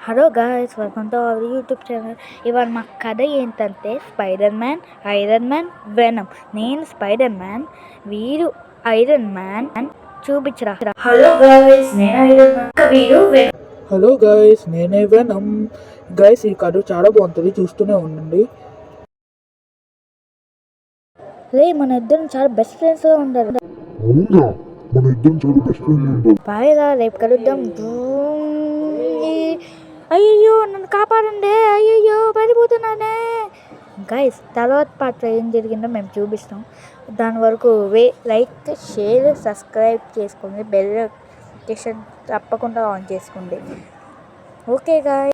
Hello guys, welcome to our YouTube channel. ఇవాళ మా కథ ఏంటంటే spider man, iron man, venom. నేను స్పైడర్ మ్యాన్, వీరు ఐరన్ మ్యాన్ అని చూపించరా. హలో గాయ్స్, నేను ఐరన్ మ్యాన్, వీరు వెనమ్. హలో గైస్, నేనే వెనమ్. గైస్, ఈ కథ చాలా బాగుంటుంది, చూస్తూనే ఉండండి. మన ఇద్దరం చాలా బెస్ట్ ఫ్రెండ్స్ గా ఉండాలి. బాయ్ రా, రేపు కలుద్దాం. అయ్యో, నన్ను కాపాడండి, అయ్యో పడిపోతున్నానే. గైస్, తర్వాత పార్ట్లో ఏం జరిగిందో మేము చూపిస్తాం. దాని వరకు లైక్, షేర్, సబ్స్క్రైబ్ చేసుకోండి. బెల్ నోటిఫికేషన్ తప్పకుండా ఆన్ చేసుకోండి. Okay guy.